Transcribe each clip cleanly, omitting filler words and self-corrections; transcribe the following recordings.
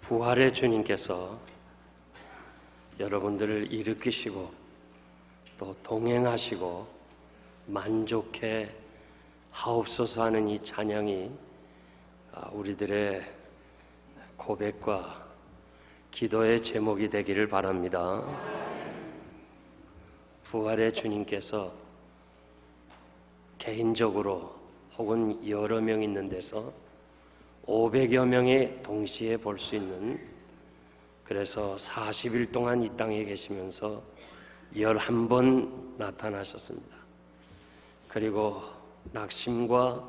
부활의 주님께서 여러분들을 일으키시고 또 동행하시고 만족해 하옵소서 하는 이 찬양이 우리들의 고백과 기도의 제목이 되기를 바랍니다. 부활의 주님께서 개인적으로 혹은 여러 명 있는 데서 500여 명이 동시에 볼 수 있는, 그래서 40일 동안 이 땅에 계시면서 11번 나타나셨습니다. 그리고 낙심과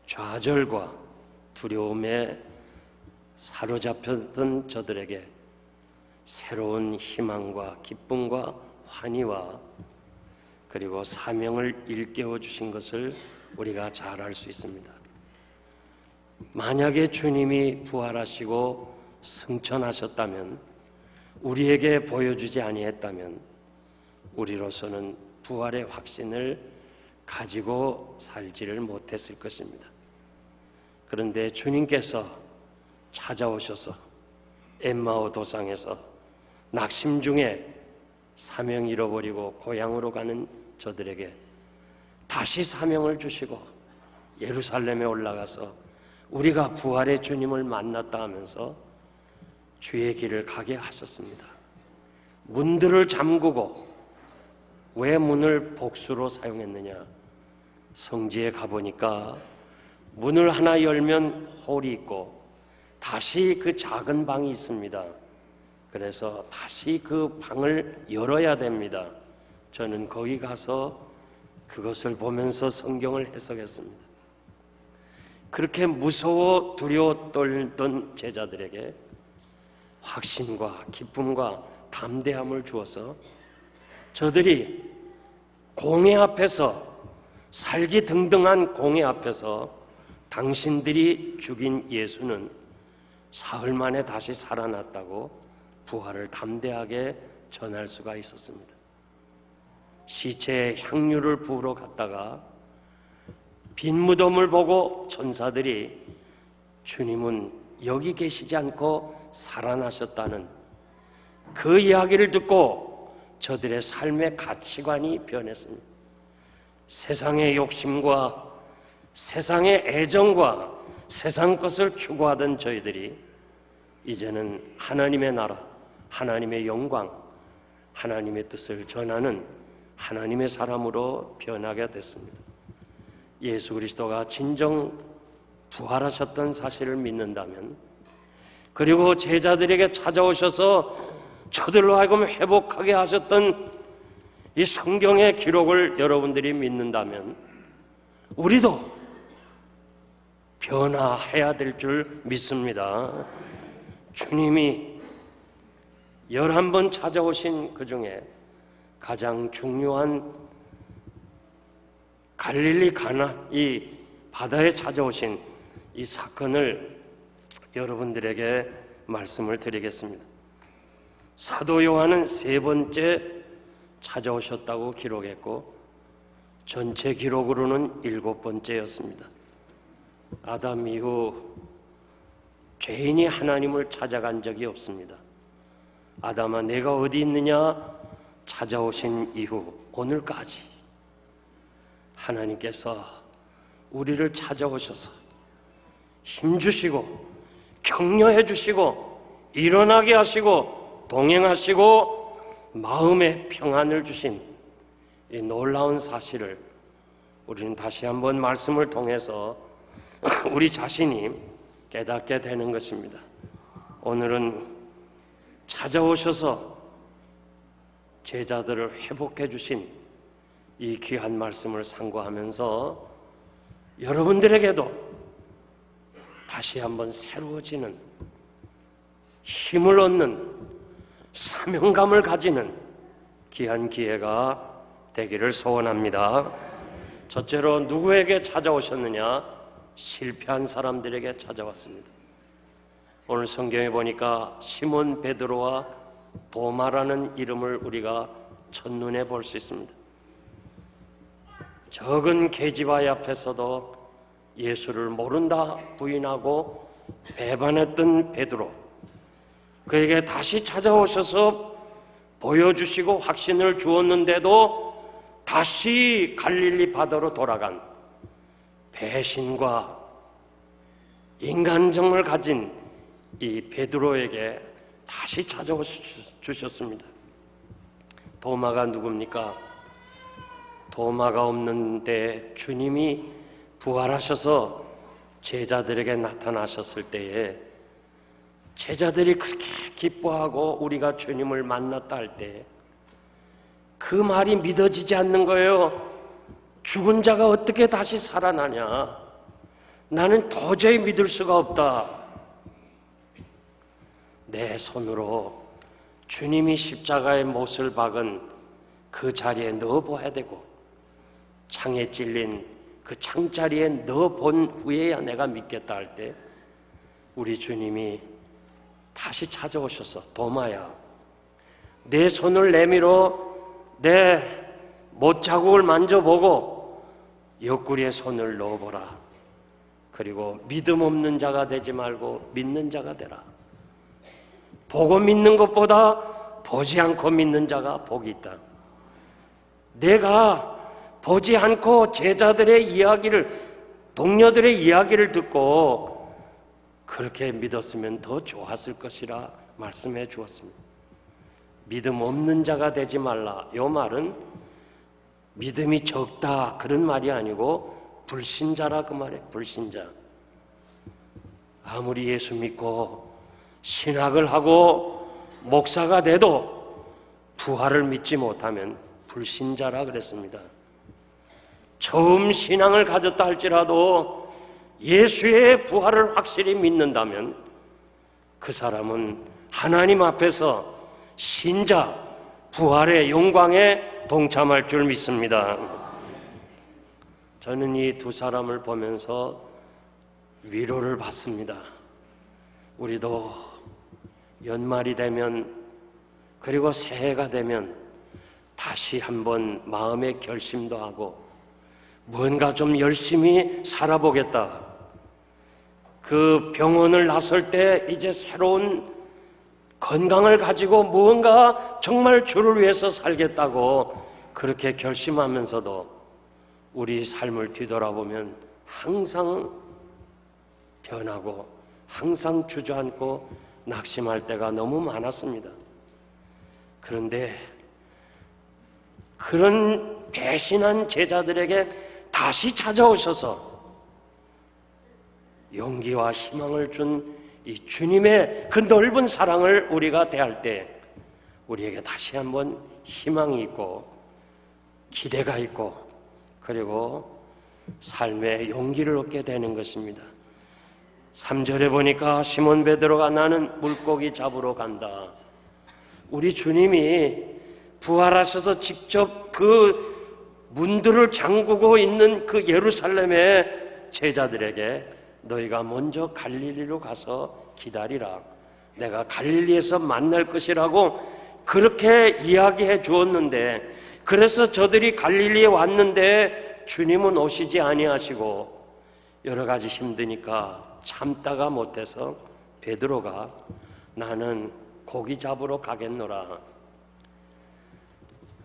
좌절과 두려움에 사로잡혔던 저들에게 새로운 희망과 기쁨과 환희와 그리고 사명을 일깨워 주신 것을 우리가 잘 알 수 있습니다. 만약에 주님이 부활하시고 승천하셨다면, 우리에게 보여주지 아니했다면 우리로서는 부활의 확신을 가지고 살지를 못했을 것입니다. 그런데 주님께서 찾아오셔서 엠마오 도상에서 낙심 중에 사명 잃어버리고 고향으로 가는 저들에게 다시 사명을 주시고 예루살렘에 올라가서 우리가 부활의 주님을 만났다 하면서 주의 길을 가게 하셨습니다. 문들을 잠그고, 왜 문을 복수로 사용했느냐? 성지에 가보니까 문을 하나 열면 홀이 있고 다시 그 작은 방이 있습니다. 그래서 다시 그 방을 열어야 됩니다. 저는 거기 가서 그것을 보면서 성경을 해석했습니다. 그렇게 무서워 두려워 떨던 제자들에게 확신과 기쁨과 담대함을 주어서 저들이 공회 앞에서, 살기 등등한 공회 앞에서 당신들이 죽인 예수는 사흘 만에 다시 살아났다고 부활을 담대하게 전할 수가 있었습니다. 시체에 향유를 부으러 갔다가 빈 무덤을 보고 천사들이 주님은 여기 계시지 않고 살아나셨다는 그 이야기를 듣고 저들의 삶의 가치관이 변했습니다. 세상의 욕심과 세상의 애정과 세상 것을 추구하던 저희들이 이제는 하나님의 나라, 하나님의 영광, 하나님의 뜻을 전하는 하나님의 사람으로 변하게 됐습니다. 예수 그리스도가 진정 부활하셨던 사실을 믿는다면, 그리고 제자들에게 찾아오셔서 저들로 하여금 회복하게 하셨던 이 성경의 기록을 여러분들이 믿는다면 우리도 변화해야 될 줄 믿습니다. 주님이 11번 찾아오신 그 중에 가장 중요한 갈릴리 가나, 이 바다에 찾아오신 이 사건을 여러분들에게 말씀을 드리겠습니다. 사도 요한은 3번째 찾아오셨다고 기록했고 전체 기록으로는 7번째였습니다. 아담 이후 죄인이 하나님을 찾아간 적이 없습니다. 아담아 내가 어디 있느냐 찾아오신 이후 오늘까지 하나님께서 우리를 찾아오셔서 힘주시고 격려해 주시고 일어나게 하시고 동행하시고 마음의 평안을 주신 이 놀라운 사실을 우리는 다시 한번 말씀을 통해서 우리 자신이 깨닫게 되는 것입니다. 오늘은 찾아오셔서 제자들을 회복해 주신 이 귀한 말씀을 상고하면서 여러분들에게도 다시 한번 새로워지는, 힘을 얻는, 사명감을 가지는 귀한 기회가 되기를 소원합니다. 첫째로 누구에게 찾아오셨느냐? 실패한 사람들에게 찾아왔습니다. 오늘 성경에 보니까 시몬 베드로와 도마라는 이름을 우리가 첫눈에 볼 수 있습니다. 적은 계집아이 앞에서도 예수를 모른다 부인하고 배반했던 베드로, 그에게 다시 찾아오셔서 보여주시고 확신을 주었는데도 다시 갈릴리 바다로 돌아간 배신과 인간성을 가진 이 베드로에게 다시 찾아오셨습니다. 도마가 누굽니까? 도마가 없는데 주님이 부활하셔서 제자들에게 나타나셨을 때에 제자들이 그렇게 기뻐하고 우리가 주님을 만났다 할 때 그 말이 믿어지지 않는 거예요. 죽은 자가 어떻게 다시 살아나냐? 나는 도저히 믿을 수가 없다. 내 손으로 주님이 십자가의 못을 박은 그 자리에 넣어보아야 되고 창에 찔린 그 창자리에 넣어본 후에야 내가 믿겠다 할 때 우리 주님이 다시 찾아오셔서 도마야, 내 손을 내밀어 내 못자국을 만져보고 옆구리에 손을 넣어보라. 그리고 믿음 없는 자가 되지 말고 믿는 자가 되라. 보고 믿는 것보다 보지 않고 믿는 자가 복이 있다. 내가 보지 않고 제자들의 이야기를, 동료들의 이야기를 듣고 그렇게 믿었으면 더 좋았을 것이라 말씀해 주었습니다. 믿음 없는 자가 되지 말라. 이 말은 믿음이 적다 그런 말이 아니고 불신자라 그 말이에요. 불신자. 아무리 예수 믿고 신학을 하고 목사가 돼도 부활을 믿지 못하면 불신자라 그랬습니다. 처음 신앙을 가졌다 할지라도 예수의 부활을 확실히 믿는다면 그 사람은 하나님 앞에서 신자, 부활의 영광에 동참할 줄 믿습니다. 저는 이 두 사람을 보면서 위로를 받습니다. 우리도 연말이 되면 그리고 새해가 되면 다시 한번 마음의 결심도 하고 뭔가 좀 열심히 살아보겠다. 그 병원을 나설 때 이제 새로운 건강을 가지고 무언가 정말 주를 위해서 살겠다고 그렇게 결심하면서도 우리 삶을 뒤돌아보면 항상 변하고 항상 주저앉고 낙심할 때가 너무 많았습니다. 그런데 그런 배신한 제자들에게 다시 찾아오셔서 용기와 희망을 준 이 주님의 그 넓은 사랑을 우리가 대할 때 우리에게 다시 한번 희망이 있고 기대가 있고 그리고 삶의 용기를 얻게 되는 것입니다. 3절에 보니까 시몬 베드로가 나는 물고기 잡으러 간다. 우리 주님이 부활하셔서 직접 그 문들을 잠그고 있는 그 예루살렘의 제자들에게 너희가 먼저 갈릴리로 가서 기다리라. 내가 갈릴리에서 만날 것이라고 그렇게 이야기해 주었는데, 그래서 저들이 갈릴리에 왔는데 주님은 오시지 아니하시고 여러 가지 힘드니까 참다가 못해서 베드로가 나는 고기 잡으러 가겠노라.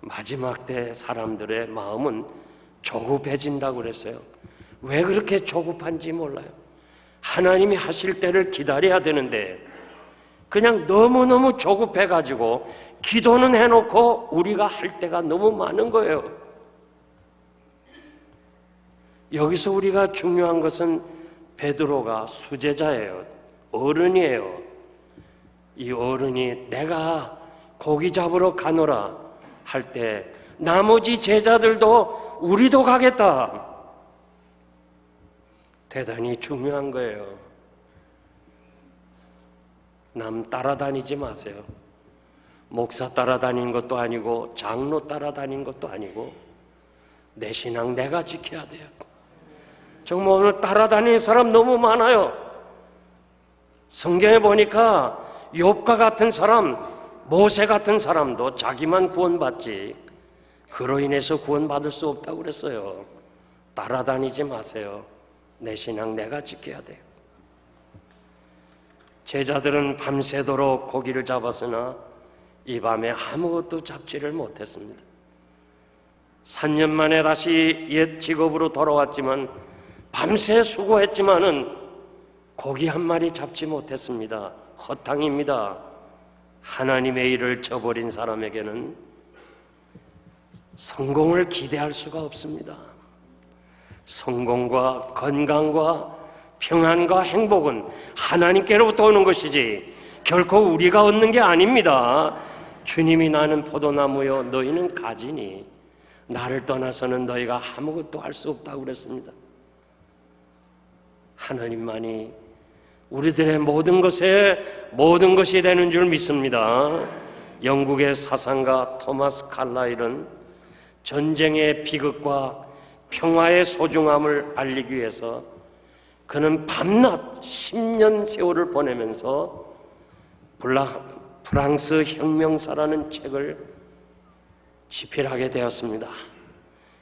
마지막 때 사람들의 마음은 조급해진다고 그랬어요. 왜 그렇게 조급한지 몰라요. 하나님이 하실 때를 기다려야 되는데 그냥 너무너무 조급해가지고 기도는 해놓고 우리가 할 때가 너무 많은 거예요. 여기서 우리가 중요한 것은 베드로가 수제자예요. 어른이에요. 이 어른이 내가 고기 잡으러 가노라 할 때 나머지 제자들도 우리도 가겠다. 대단히 중요한 거예요. 남 따라다니지 마세요. 목사 따라다니는 것도 아니고 장로 따라다니는 것도 아니고 내 신앙 내가 지켜야 돼요. 정말 오늘 따라다니는 사람 너무 많아요. 성경에 보니까 욥과 같은 사람, 모세 같은 사람도 자기만 구원받지 그로 인해서 구원받을 수 없다고 그랬어요. 따라다니지 마세요. 내 신앙 내가 지켜야 돼요. 제자들은 밤새도록 고기를 잡았으나 이 밤에 아무것도 잡지를 못했습니다. 3년 만에 다시 옛 직업으로 돌아왔지만 밤새 수고했지만은 고기 한 마리 잡지 못했습니다. 허탕입니다. 하나님의 일을 저버린 사람에게는 성공을 기대할 수가 없습니다. 성공과 건강과 평안과 행복은 하나님께로부터 오는 것이지 결코 우리가 얻는 게 아닙니다. 주님이 나는 포도나무요 너희는 가지니 나를 떠나서는 너희가 아무것도 할 수 없다고 그랬습니다. 하나님만이 우리들의 모든 것이 되는 줄 믿습니다. 영국의 사상가 토마스 칼라일은 전쟁의 비극과 평화의 소중함을 알리기 위해서 그는 밤낮 10년 세월을 보내면서 프랑스 혁명사라는 책을 집필하게 되었습니다.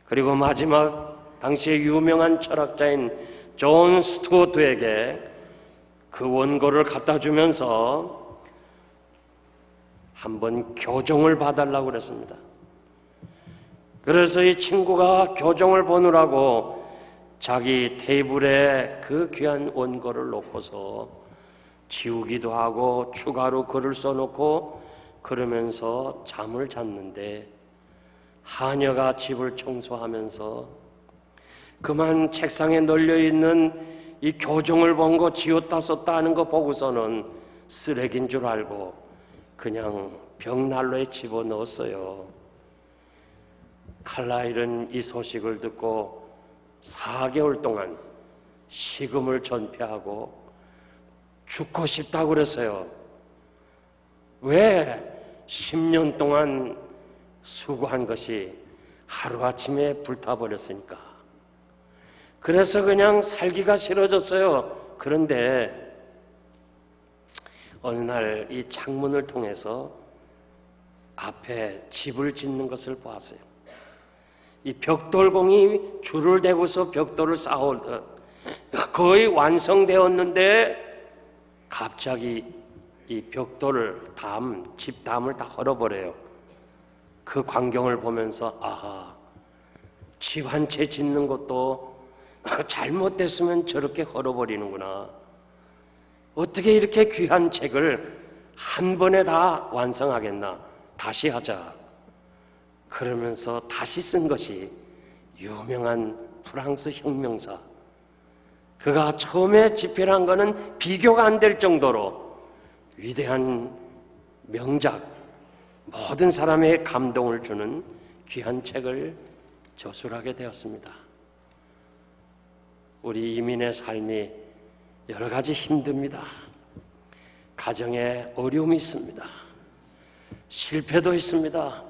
그리고 마지막 당시의 유명한 철학자인 존 스튜어트에게 그 원고를 갖다 주면서 한번 교정을 봐달라고 그랬습니다. 그래서 이 친구가 교정을 보느라고 자기 테이블에 그 귀한 원고를 놓고서 지우기도 하고 추가로 글을 써놓고 그러면서 잠을 잤는데 하녀가 집을 청소하면서 그만 책상에 널려있는 이 교정을 본 거 지웠다 썼다 하는 거 보고서는 쓰레기인 줄 알고 그냥 벽난로에 집어넣었어요. 칼라일은 이 소식을 듣고 4개월 동안 식음을 전폐하고 죽고 싶다고 그랬어요. 왜 10년 동안 수고한 것이 하루아침에 불타버렸으니까. 그래서 그냥 살기가 싫어졌어요. 그런데 어느 날 이 창문을 통해서 앞에 집을 짓는 것을 보았어요. 이 벽돌공이 줄을 대고서 벽돌을 쌓아올다 거의 완성되었는데 갑자기 이 벽돌을 집담을 다 헐어버려요. 그 광경을 보면서 아하, 집 한 채 짓는 것도 잘못됐으면 저렇게 헐어버리는구나. 어떻게 이렇게 귀한 책을 한 번에 다 완성하겠나. 다시 하자. 그러면서 다시 쓴 것이 유명한 프랑스 혁명사. 그가 처음에 집필한 거는 비교가 안 될 정도로 위대한 명작, 모든 사람에게 감동을 주는 귀한 책을 저술하게 되었습니다. 우리 이민의 삶이 여러 가지 힘듭니다. 가정에 어려움이 있습니다. 실패도 있습니다.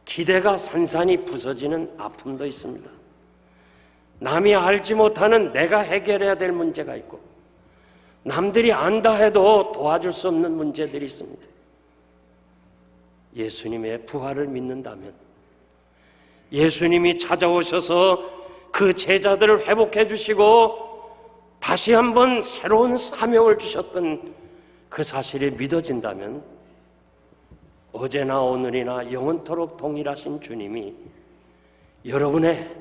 기대가 산산이 부서지는 아픔도 있습니다. 남이 알지 못하는 내가 해결해야 될 문제가 있고 남들이 안다 해도 도와줄 수 없는 문제들이 있습니다. 예수님의 부활을 믿는다면 예수님이 찾아오셔서 그 제자들을 회복해 주시고 다시 한번 새로운 사명을 주셨던 그 사실이 믿어진다면 어제나 오늘이나 영원토록 동일하신 주님이 여러분의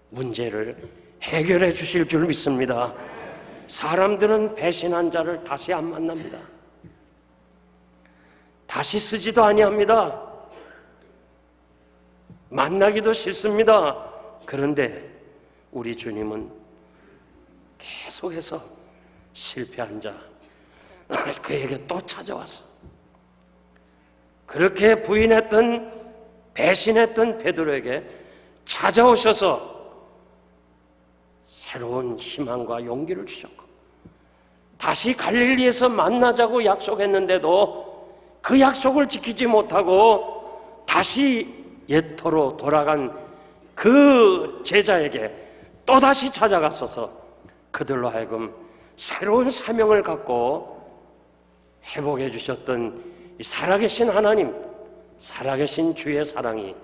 문제를 해결해 주실 줄 믿습니다. 사람들은 배신한 자를 다시 안 만납니다. 다시 쓰지도 아니합니다. 만나기도 싫습니다. 그런데 우리 주님은 계속해서 실패한 자 그에게 또 찾아왔어. 그렇게 부인했던 배신했던 베드로에게 찾아오셔서 새로운 희망과 용기를 주셨고 다시 갈릴리에서 만나자고 약속했는데도 그 약속을 지키지 못하고 다시 옛터로 돌아간 그 제자에게 또다시 찾아갔어서 그들로 하여금 새로운 사명을 갖고 회복해 주셨던 이 살아계신 하나님, 살아계신 주의 사랑이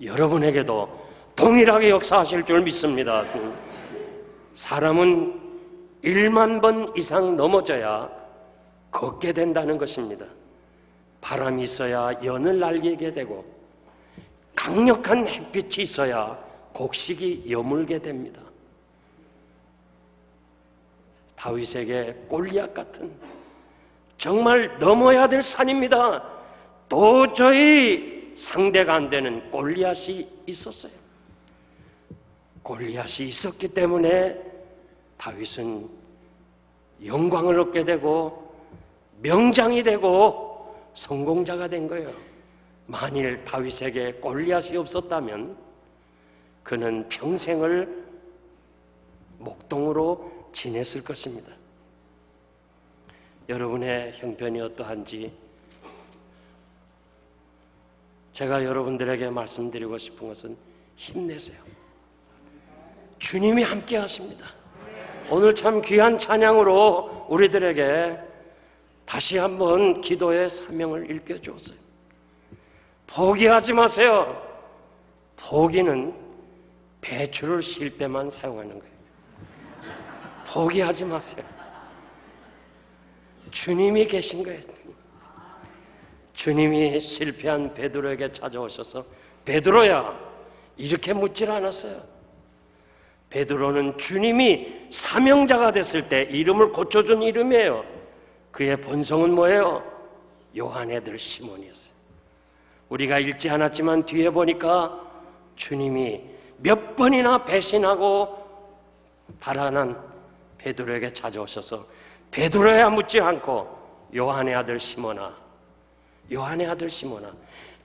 여러분에게도 동일하게 역사하실 줄 믿습니다. 사람은 1만 번 이상 넘어져야 걷게 된다는 것입니다. 바람이 있어야 연을 날리게 되고 강력한 햇빛이 있어야 곡식이 여물게 됩니다. 다윗에게 골리앗 같은 정말 넘어야 될 산입니다. 도저히 상대가 안 되는 골리앗이 있었어요. 골리앗이 있었기 때문에 다윗은 영광을 얻게 되고 명장이 되고 성공자가 된 거예요. 만일 다윗에게 골리앗이 없었다면 그는 평생을 목동으로 지냈을 것입니다. 여러분의 형편이 어떠한지 제가 여러분들에게 말씀드리고 싶은 것은 힘내세요. 주님이 함께 하십니다. 오늘 참 귀한 찬양으로 우리들에게 다시 한번 기도의 사명을 일깨주었어요. 포기하지 마세요. 포기는 배추를 실 때만 사용하는 거예요. 포기하지 마세요. 주님이 계신 거예요. 주님이 실패한 베드로에게 찾아오셔서 베드로야 이렇게 묻질 않았어요. 베드로는 주님이 사명자가 됐을 때 이름을 고쳐준 이름이에요. 그의 본성은 뭐예요? 요한의 아들 시몬이었어요. 우리가 읽지 않았지만 뒤에 보니까 주님이 몇 번이나 배신하고 달아난 베드로에게 찾아오셔서 베드로야 묻지 않고 요한의 아들 시몬아, 요한의 아들 시몬아,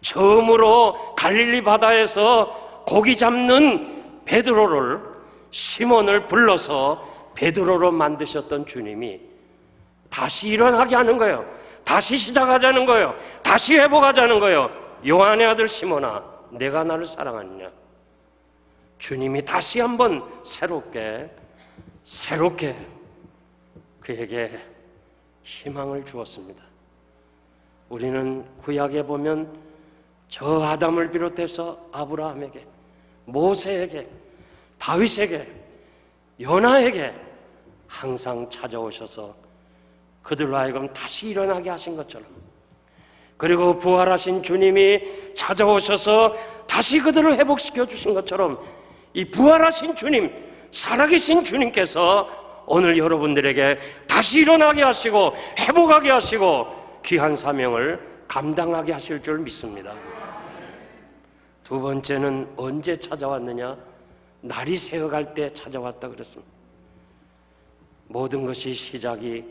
처음으로 갈릴리 바다에서 고기 잡는 베드로를, 시몬을 불러서 베드로로 만드셨던 주님이 다시 일어나게 하는 거예요. 다시 시작하자는 거예요. 다시 회복하자는 거예요. 요한의 아들 시몬아, 내가 나를 사랑하느냐? 주님이 다시 한번 새롭게 그에게 희망을 주었습니다. 우리는 구약에 보면 저 아담을 비롯해서 아브라함에게, 모세에게, 다윗에게, 요나에게 항상 찾아오셔서 그들로 하여금 다시 일어나게 하신 것처럼, 그리고 부활하신 주님이 찾아오셔서 다시 그들을 회복시켜 주신 것처럼 이 부활하신 주님, 살아계신 주님께서 오늘 여러분들에게 다시 일어나게 하시고 회복하게 하시고 귀한 사명을 감당하게 하실 줄 믿습니다. 두 번째는 언제 찾아왔느냐? 날이 새어갈 때 찾아왔다 그랬습니다. 모든 것이 시작이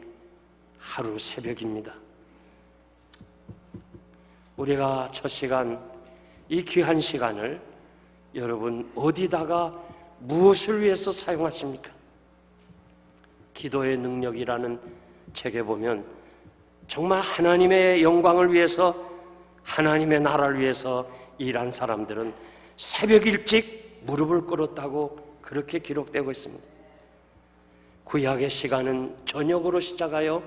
하루 새벽입니다. 우리가 첫 시간, 이 귀한 시간을 여러분 어디다가 무엇을 위해서 사용하십니까? 기도의 능력이라는 책에 보면 정말 하나님의 영광을 위해서, 하나님의 나라를 위해서 일한 사람들은 새벽 일찍 무릎을 꿇었다고 그렇게 기록되고 있습니다. 구약의 시간은 저녁으로 시작하여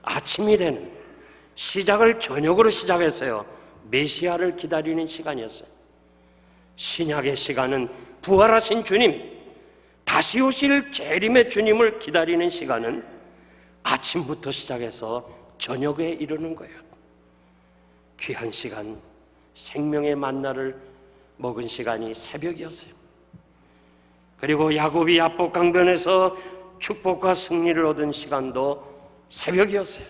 아침이 되는, 시작을 저녁으로 시작했어요. 메시아를 기다리는 시간이었어요. 신약의 시간은 부활하신 주님, 다시 오실 재림의 주님을 기다리는 시간은 아침부터 시작해서 저녁에 이르는 거예요. 귀한 시간, 생명의 만나를 먹은 시간이 새벽이었어요. 그리고 야곱이 야복 강변에서 축복과 승리를 얻은 시간도 새벽이었어요.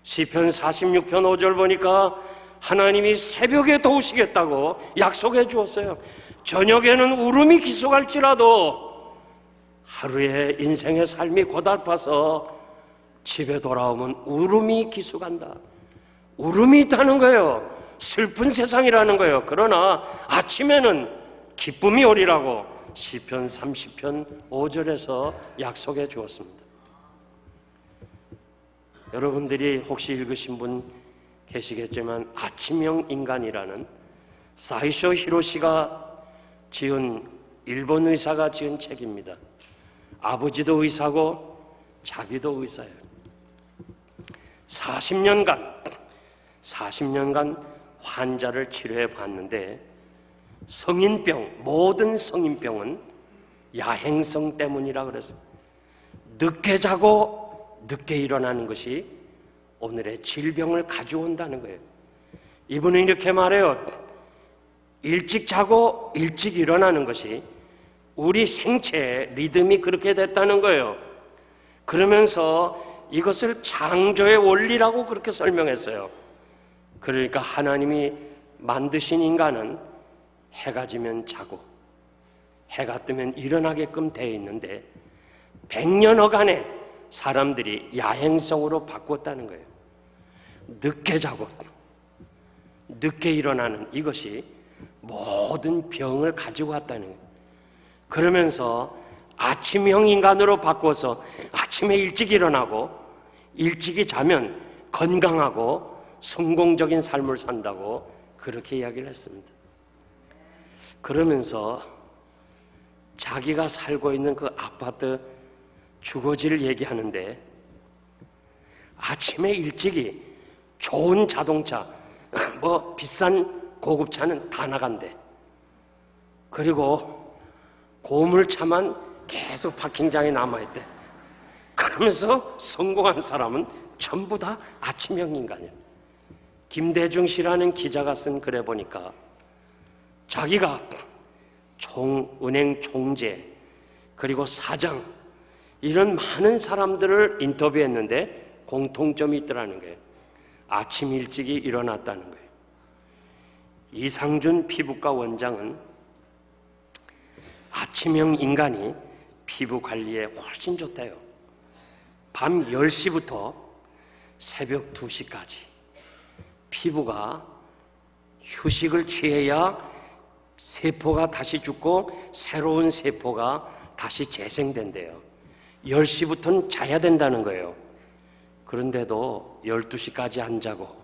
시편 46편 5절 보니까 하나님이 새벽에 도우시겠다고 약속해 주었어요. 저녁에는 울음이 기속할지라도 하루의 인생의 삶이 고달파서 집에 돌아오면 울음이 기속한다. 울음이 있다는 거예요. 슬픈 세상이라는 거예요. 그러나 아침에는 기쁨이 오리라고 시편 30편 5절에서 약속해 주었습니다. 여러분들이 혹시 읽으신 분 계시겠지만 아침형 인간이라는 사이쇼 히로시가 지은, 일본 의사가 지은 책입니다. 아버지도 의사고 자기도 의사예요. 40년간 환자를 치료해 봤는데 성인병, 모든 성인병은 야행성 때문이라 그랬어요. 늦게 자고 늦게 일어나는 것이 오늘의 질병을 가져온다는 거예요. 이분은 이렇게 말해요. 일찍 자고 일찍 일어나는 것이 우리 생체의 리듬이 그렇게 됐다는 거예요. 그러면서 이것을 창조의 원리라고 그렇게 설명했어요. 그러니까 하나님이 만드신 인간은 해가 지면 자고 해가 뜨면 일어나게끔 되어 있는데 100년여간에 사람들이 야행성으로 바꿨다는 거예요. 늦게 자고 늦게 일어나는 이것이 모든 병을 가지고 왔다는 거예요. 그러면서 아침형 인간으로 바꿔서 아침에 일찍 일어나고 일찍이 자면 건강하고 성공적인 삶을 산다고 그렇게 이야기를 했습니다. 그러면서 자기가 살고 있는 그 아파트 주거지를 얘기하는데 아침에 일찍이 좋은 자동차, 뭐 비싼 고급차는 다 나간대. 그리고 고물차만 계속 파킹장에 남아있대. 그러면서 성공한 사람은 전부 다 아침형 인간이야. 김대중 씨라는 기자가 쓴 글에 보니까 자기가 은행 총재 그리고 사장 이런 많은 사람들을 인터뷰했는데 공통점이 있더라는 거예요. 아침 일찍이 일어났다는 거예요. 이상준 피부과 원장은 아침형 인간이 피부 관리에 훨씬 좋대요. 밤 10시부터 새벽 2시까지 피부가 휴식을 취해야 세포가 다시 죽고 새로운 세포가 다시 재생된대요. 10시부터는 자야 된다는 거예요. 그런데도 12시까지 안 자고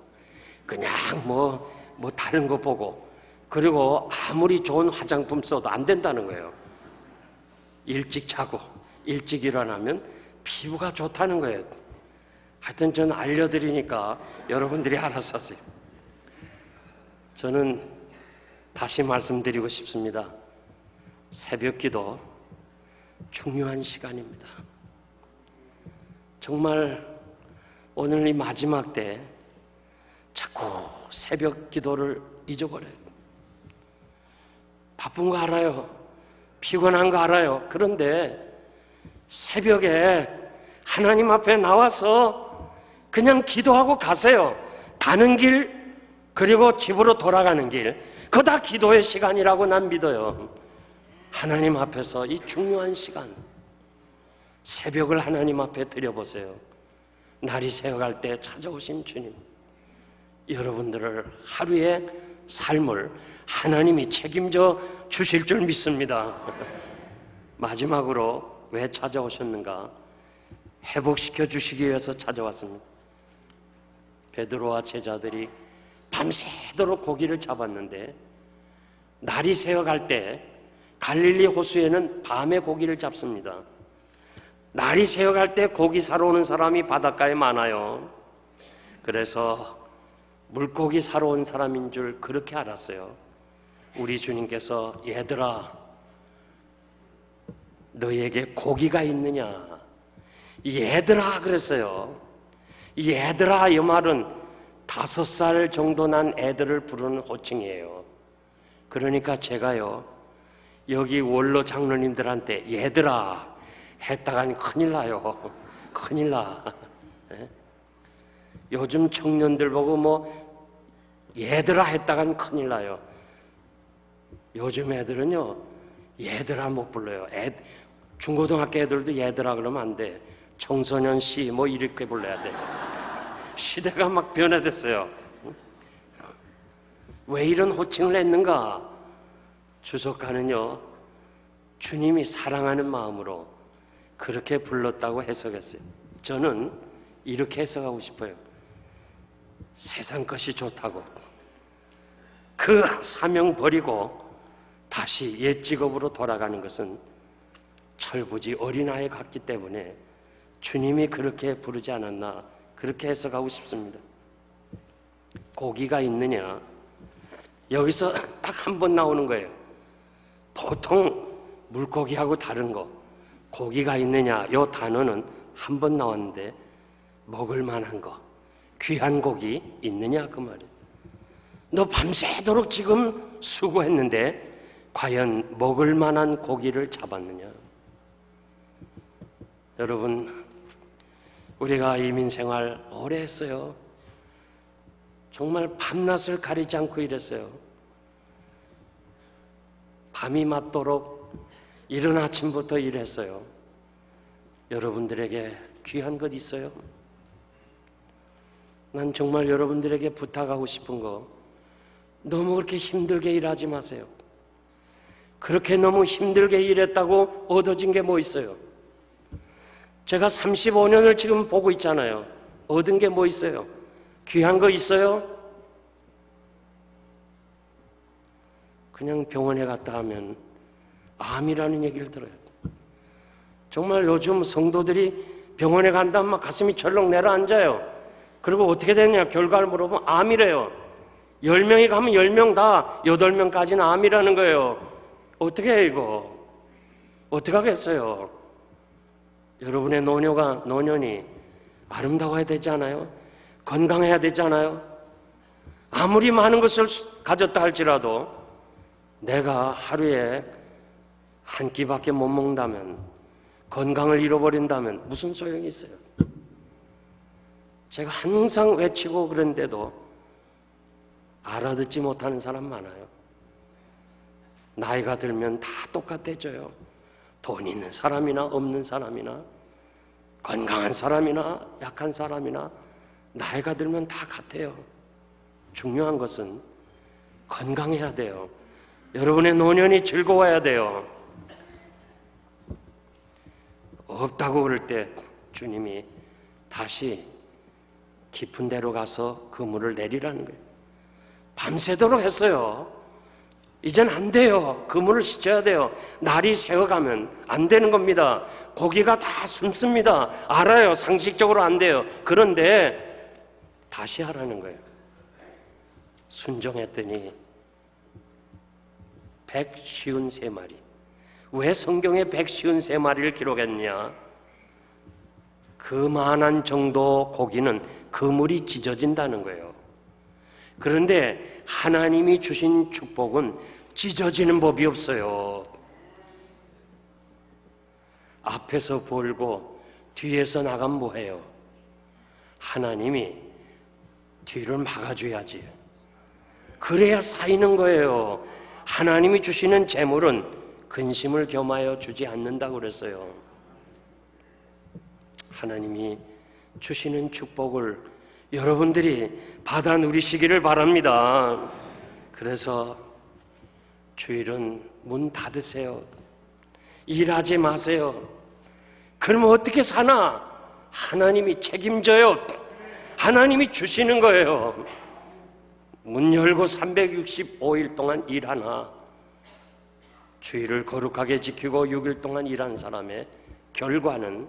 그냥 뭐 다른 거 보고 그리고 아무리 좋은 화장품 써도 안 된다는 거예요. 일찍 자고 일찍 일어나면 피부가 좋다는 거예요. 하여튼 저는 알려드리니까 여러분들이 알아서 하세요. 저는 다시 말씀드리고 싶습니다. 새벽 기도 중요한 시간입니다. 정말 오늘 이 마지막 때 자꾸 새벽 기도를 잊어버려요. 바쁜 거 알아요. 피곤한 거 알아요. 그런데 새벽에 하나님 앞에 나와서 그냥 기도하고 가세요. 가는 길 그리고 집으로 돌아가는 길 그거 다 기도의 시간이라고 난 믿어요. 하나님 앞에서 이 중요한 시간 새벽을 하나님 앞에 드려보세요. 날이 새어갈 때 찾아오신 주님 여러분들을 하루의 삶을 하나님이 책임져 주실 줄 믿습니다. 마지막으로 왜 찾아오셨는가? 회복시켜 주시기 위해서 찾아왔습니다. 베드로와 제자들이 밤새도록 고기를 잡았는데 날이 새어갈 때 갈릴리 호수에는 밤에 고기를 잡습니다. 날이 새어갈 때 고기 사러 오는 사람이 바닷가에 많아요. 그래서 물고기 사러 온 사람인 줄 그렇게 알았어요. 우리 주님께서 얘들아 너에게 고기가 있느냐? 얘들아 그랬어요. 얘들아 이 말은 5살 정도 난 애들을 부르는 호칭이에요. 그러니까 제가요 여기 원로 장로님들한테 얘들아 했다가는 큰일 나요. 큰일 나. 요즘 청년들 보고 뭐 얘들아 했다가는 큰일 나요. 요즘 애들은요 얘들아 못 불러요. 중고등학교 애들도 얘들아 그러면 안 돼. 청소년 씨 뭐 이렇게 불러야 돼. 시대가 막 변화됐어요. 왜 이런 호칭을 했는가? 주석가는요 주님이 사랑하는 마음으로 그렇게 불렀다고 해석했어요. 저는 이렇게 해석하고 싶어요. 세상 것이 좋다고 그 사명 버리고 다시 옛 직업으로 돌아가는 것은 철부지 어린아이 같기 때문에 주님이 그렇게 부르지 않았나 그렇게 해석하고 싶습니다. 고기가 있느냐? 여기서 딱 한 번 나오는 거예요. 보통 물고기하고 다른 거 고기가 있느냐? 이 단어는 한 번 나왔는데 먹을 만한 거, 귀한 고기 있느냐 그 말이에요. 너 밤새도록 지금 수고했는데 과연 먹을 만한 고기를 잡았느냐? 여러분, 우리가 이민생활 오래 했어요. 정말 밤낮을 가리지 않고 일했어요. 밤이 맞도록 이른 아침부터 일했어요. 여러분들에게 귀한 것 있어요? 난 정말 여러분들에게 부탁하고 싶은 거, 너무 그렇게 힘들게 일하지 마세요. 그렇게 너무 힘들게 일했다고 얻어진 게 뭐 있어요? 제가 35년을 지금 보고 있잖아요. 얻은 게 뭐 있어요? 귀한 거 있어요? 그냥 병원에 갔다 하면 암이라는 얘기를 들어요. 정말 요즘 성도들이 병원에 간다면 막 가슴이 철렁 내려앉아요. 그리고 어떻게 되냐 결과를 물어보면 암이래요. 10명이 가면 10명 다 8명까지는 암이라는 거예요. 어떻게 해요 이거? 어떻게 하겠어요? 여러분의 노년이 아름다워야 되지 않아요? 건강해야 되지 않아요? 아무리 많은 것을 가졌다 할지라도 내가 하루에 한 끼밖에 못 먹는다면, 건강을 잃어버린다면 무슨 소용이 있어요? 제가 항상 외치고 그런데도 알아듣지 못하는 사람 많아요. 나이가 들면 다 똑같아져요. 돈 있는 사람이나 없는 사람이나 건강한 사람이나 약한 사람이나 나이가 들면 다 같아요. 중요한 것은 건강해야 돼요. 여러분의 노년이 즐거워야 돼요. 없다고 그럴 때 주님이 다시 깊은 데로 가서 그물을 내리라는 거예요. 밤새도록 했어요. 이젠 안 돼요. 그물을 씻어야 돼요. 날이 새어가면 안 되는 겁니다. 고기가 다 숨습니다. 알아요. 상식적으로 안 돼요. 그런데 다시 하라는 거예요. 순종했더니 153마리. 왜 성경에 153마리를 기록했냐? 그만한 정도 고기는 그물이 찢어진다는 거예요. 그런데 하나님이 주신 축복은 찢어지는 법이 없어요. 앞에서 벌고 뒤에서 나가면 뭐해요? 하나님이 뒤를 막아줘야지. 그래야 쌓이는 거예요. 하나님이 주시는 재물은 근심을 겸하여 주지 않는다고 그랬어요. 하나님이 주시는 축복을 여러분들이 받아 누리시기를 바랍니다. 그래서 주일은 문 닫으세요. 일하지 마세요. 그러면 어떻게 사나? 하나님이 책임져요. 하나님이 주시는 거예요. 문 열고 365일 동안 일하나 주일을 거룩하게 지키고 6일 동안 일한 사람의 결과는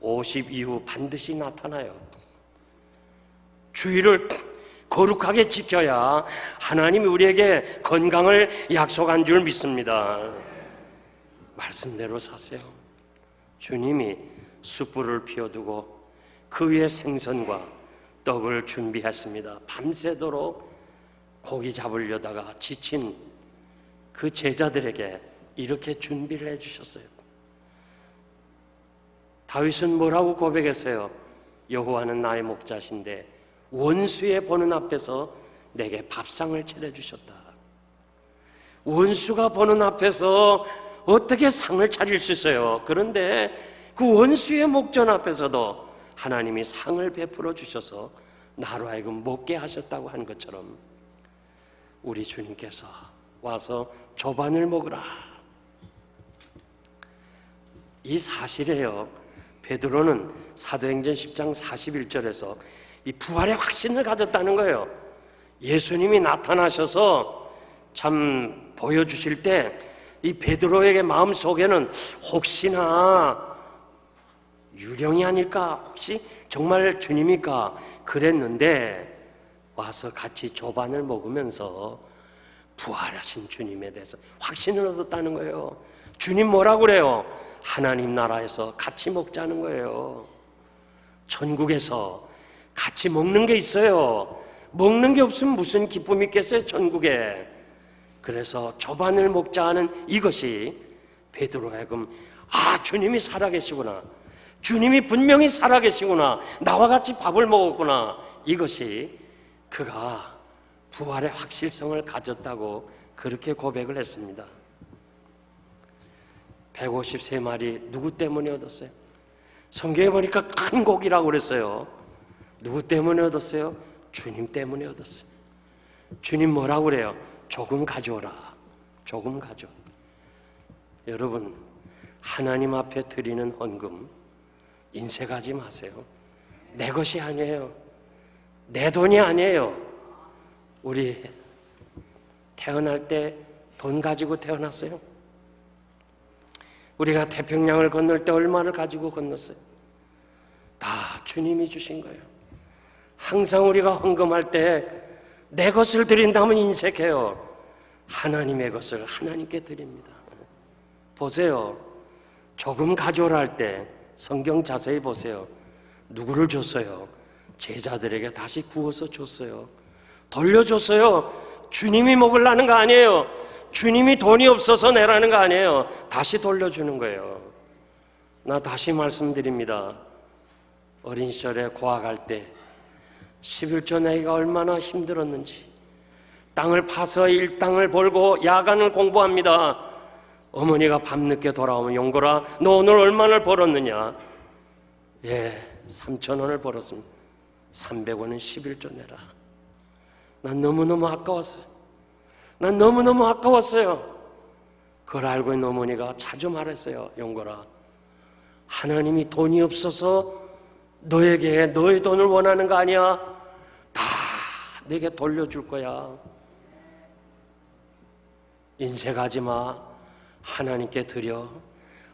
50 이후 반드시 나타나요. 주일을 거룩하게 지켜야 하나님이 우리에게 건강을 약속한 줄 믿습니다. 말씀대로 사세요. 주님이 숯불을 피워두고 그 위에 생선과 떡을 준비했습니다. 밤새도록 고기 잡으려다가 지친 그 제자들에게 이렇게 준비를 해주셨어요. 다윗은 뭐라고 고백했어요? 여호와는 나의 목자신데 원수의 보는 앞에서 내게 밥상을 차려주셨다. 원수가 보는 앞에서 어떻게 상을 차릴 수 있어요? 그런데 그 원수의 목전 앞에서도 하나님이 상을 베풀어 주셔서 나로 하여금 먹게 하셨다고 한 것처럼 우리 주님께서 와서 조반을 먹으라. 이 사실이에요. 베드로는 사도행전 10장 41절에서 이 부활의 확신을 가졌다는 거예요. 예수님이 나타나셔서 참 보여주실 때 이 베드로에게 마음속에는 혹시나 유령이 아닐까? 혹시 정말 주님일까? 그랬는데 와서 같이 조반을 먹으면서 부활하신 주님에 대해서 확신을 얻었다는 거예요. 주님 뭐라고 그래요? 하나님 나라에서 같이 먹자는 거예요. 천국에서 같이 먹는 게 있어요. 먹는 게 없으면 무슨 기쁨이 있겠어요, 천국에. 그래서 조반을 먹자 하는 이것이 베드로가 하여금 주님이 살아계시구나, 주님이 분명히 살아계시구나, 나와 같이 밥을 먹었구나, 이것이 그가 부활의 확실성을 가졌다고 그렇게 고백을 했습니다. 153마리 누구 때문에 얻었어요? 성경에 보니까 큰 고기라고 그랬어요. 누구 때문에 얻었어요? 주님 때문에 얻었어요. 주님 뭐라고 그래요? 조금 가져오라. 조금 가져. 여러분, 하나님 앞에 드리는 헌금 인색하지 마세요. 내 것이 아니에요. 내 돈이 아니에요. 우리 태어날 때 돈 가지고 태어났어요? 우리가 태평양을 건널 때 얼마를 가지고 건넜어요? 다 주님이 주신 거예요. 항상 우리가 헌금할 때 내 것을 드린다면 인색해요. 하나님의 것을 하나님께 드립니다. 보세요. 조금 가져오라 할 때 성경 자세히 보세요. 누구를 줬어요? 제자들에게 다시 구워서 줬어요. 돌려줬어요. 주님이 먹으려는 거 아니에요. 주님이 돈이 없어서 내라는 거 아니에요. 다시 돌려주는 거예요. 나 다시 말씀드립니다. 어린 시절에 고학할 때 11조 내기가 얼마나 힘들었는지, 땅을 파서 일당을 벌고 야간을 공부합니다. 어머니가 밤늦게 돌아오면 용거라, 너 오늘 얼마나 벌었느냐? 3,000원을 벌었습니다. 300원은 11조 내라. 난 너무너무 아까웠어요. 난 너무너무 아까웠어요. 그걸 알고 있는 어머니가 자주 말했어요. 용거라, 하나님이 돈이 없어서 너에게 너의 돈을 원하는 거 아니야. 다 내게 돌려줄 거야. 인색하지 마. 하나님께 드려.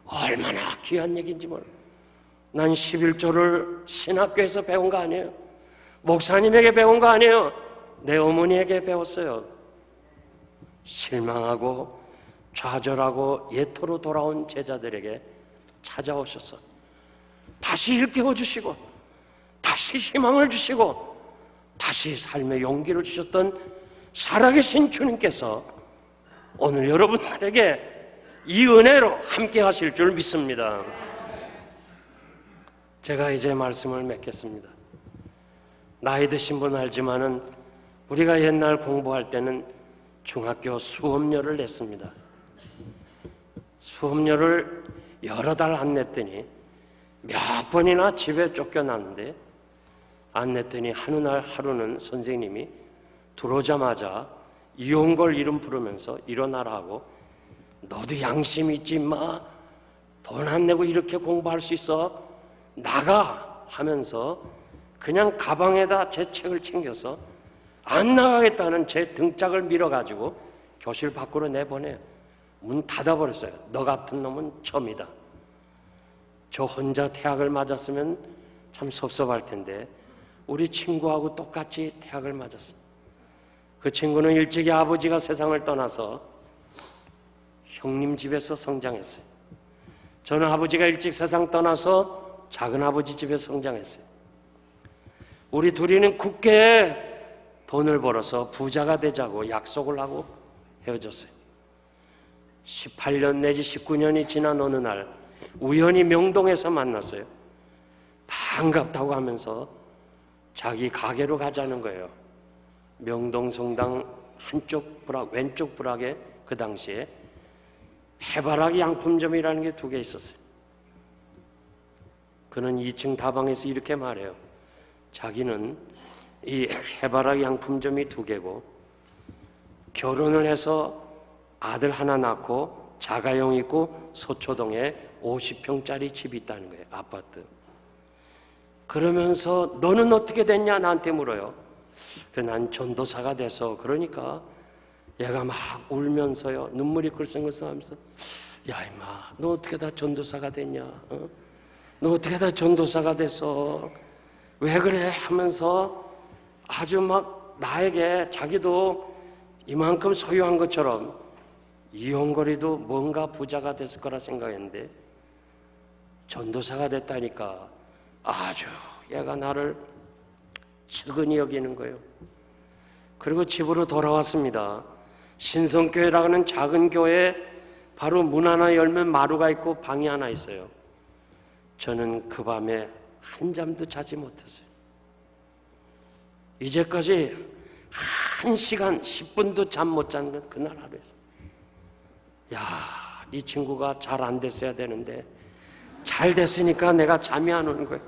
얼마나 귀한 얘기인지 몰라. 난 11조를 신학교에서 배운 거 아니에요. 목사님에게 배운 거 아니에요. 내 어머니에게 배웠어요. 실망하고 좌절하고 예토로 돌아온 제자들에게 찾아오셔서 다시 일깨워 주시고, 다시 희망을 주시고, 다시 삶의 용기를 주셨던 살아계신 주님께서 오늘 여러분들에게 이 은혜로 함께 하실 줄 믿습니다. 제가 이제 말씀을 맺겠습니다. 나이 드신 분 알지만은 우리가 옛날 공부할 때는 중학교 수업료를 냈습니다. 수업료를 여러 달 안 냈더니 몇 번이나 집에 쫓겨났는데, 안 냈더니 하루는 선생님이 들어오자마자 이용걸 이름 부르면서 일어나라 하고, 너도 양심 있지 마, 돈 안 내고 이렇게 공부할 수 있어, 나가 하면서 그냥 가방에다 제 책을 챙겨서 안 나가겠다는 제 등짝을 밀어가지고 교실 밖으로 내보내요. 문 닫아버렸어요. 너 같은 놈은 처음이다. 저 혼자 태학을 맞았으면 참 섭섭할 텐데 우리 친구하고 똑같이 태학을 맞았어요. 그 친구는 일찍이 아버지가 세상을 떠나서 형님 집에서 성장했어요. 저는 아버지가 일찍 세상 떠나서 작은아버지 집에 성장했어요. 우리 둘이는 굳게 돈을 벌어서 부자가 되자고 약속을 하고 헤어졌어요. 18년 내지 19년이 지난 어느 날 우연히 명동에서 만났어요. 반갑다고 하면서 자기 가게로 가자는 거예요. 명동 성당 한쪽 부락, 왼쪽 부락에 그 당시에 해바라기 양품점이라는 게 2개 있었어요. 그는 2층 다방에서 이렇게 말해요. 자기는 이 해바라기 양품점이 2개고 결혼을 해서 아들 하나 낳고 자가용 있고 서초동에 50평짜리 집이 있다는 거예요. 아파트. 그러면서 너는 어떻게 됐냐 나한테 물어요. 난 전도사가 돼서. 그러니까 얘가 막 울면서요, 눈물이 글썽글썽하면서, 야 임마, 너 어떻게 다 전도사가 됐냐? 너 어떻게 다 전도사가 됐어? 왜 그래? 하면서 아주 막 나에게 자기도 이만큼 소유한 것처럼 이용거리도 뭔가 부자가 됐을 거라 생각했는데 전도사가 됐다니까 아주 얘가 나를 측은히 여기는 거예요. 그리고 집으로 돌아왔습니다. 신성교회라는 작은 교회에 바로 문 하나 열면 마루가 있고 방이 하나 있어요. 저는 그 밤에 한잠도 자지 못했어요. 이제까지 1시간 10분도 잠 못 잔 건 그날 하루였어요. 야, 이 친구가 잘 안 됐어야 되는데 잘 됐으니까 내가 잠이 안 오는 거예요.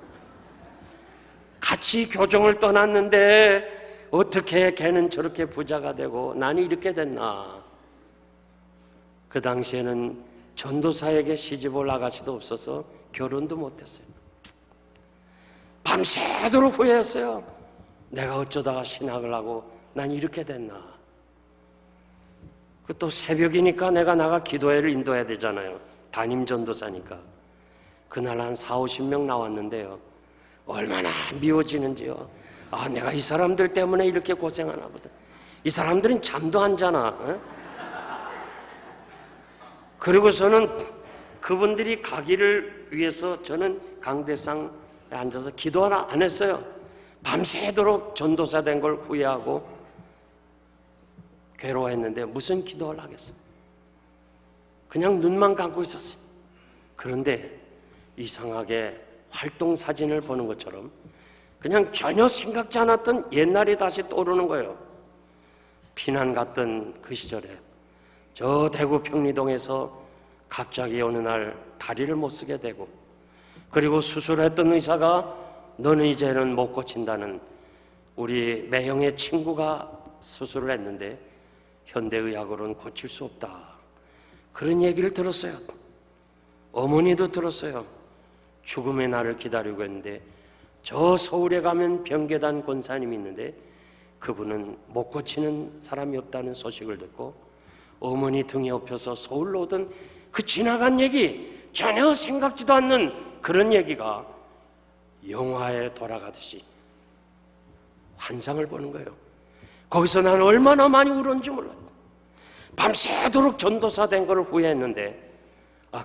같이 교정을 떠났는데 어떻게 걔는 저렇게 부자가 되고 나는 이렇게 됐나. 그 당시에는 전도사에게 시집 올 아가씨도 없어서 결혼도 못했어요. 밤새도록 후회했어요. 내가 어쩌다가 신학을 하고 난 이렇게 됐나. 또 새벽이니까 내가 나가 기도회를 인도해야 되잖아요. 담임 전도사니까. 그날 한 40-50명 나왔는데요. 얼마나 미워지는지요. 아, 내가 이 사람들 때문에 이렇게 고생하나 보다. 이 사람들은 잠도 안 자나. 어? 그리고서는 그분들이 가기를 위해서 저는 강대상에 앉아서 기도 하나 안 했어요. 밤새도록 전도사 된 걸 후회하고 괴로워했는데 무슨 기도를 하겠어요. 그냥 눈만 감고 있었어요. 그런데 이상하게 활동 사진을 보는 것처럼 그냥 전혀 생각지 않았던 옛날이 다시 떠오르는 거예요. 피난 갔던 그 시절에 저 대구 평리동에서 갑자기 어느 날 다리를 못 쓰게 되고, 그리고 수술했던 의사가 너는 이제는 못 고친다는, 우리 매형의 친구가 수술을 했는데 현대의학으로는 고칠 수 없다, 그런 얘기를 들었어요. 어머니도 들었어요. 죽음의 날을 기다리고 있는데 저 서울에 가면 병계단 권사님이 있는데 그분은 못 고치는 사람이 없다는 소식을 듣고 어머니 등에 업혀서 서울로 오던 그 지나간 얘기, 전혀 생각지도 않는 그런 얘기가 영화에 돌아가듯이 환상을 보는 거예요. 거기서 나는 얼마나 많이 울었는지 몰라요. 밤새도록 전도사 된 걸 후회했는데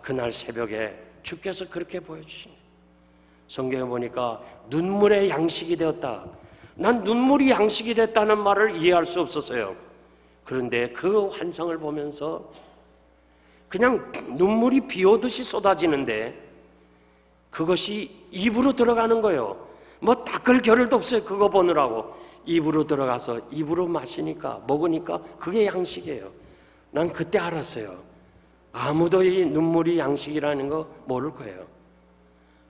그날 새벽에 주께서 그렇게 보여주신 거예요. 성경에 보니까 눈물의 양식이 되었다. 난 눈물이 양식이 됐다는 말을 이해할 수 없었어요. 그런데 그 환상을 보면서 그냥 눈물이 비 오듯이 쏟아지는데 그것이 입으로 들어가는 거예요. 뭐 닦을 겨를도 없어요. 그거 보느라고. 입으로 들어가서 입으로 마시니까, 먹으니까 그게 양식이에요. 난 그때 알았어요. 아무도 이 눈물이 양식이라는 거 모를 거예요.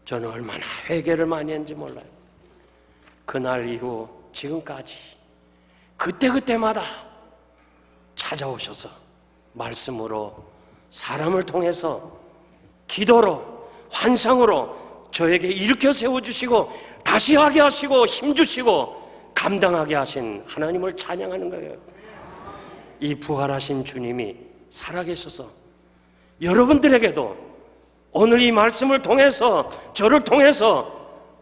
저는 얼마나 회개를 많이 했는지 몰라요. 그날 이후 지금까지 그때그때마다 찾아오셔서 말씀으로, 사람을 통해서, 기도로, 환상으로 저에게 일으켜 세워주시고 다시 하게 하시고 힘주시고 감당하게 하신 하나님을 찬양하는 거예요. 이 부활하신 주님이 살아계셔서 여러분들에게도 오늘 이 말씀을 통해서, 저를 통해서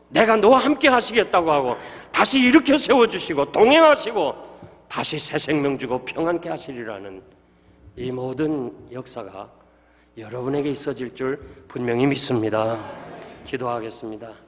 내가 너와 함께 하시겠다고 하고 다시 일으켜 세워주시고 동행하시고 다시 새 생명 주고 평안케 하시리라는 이 모든 역사가 여러분에게 있어질 줄 분명히 믿습니다. 기도하겠습니다.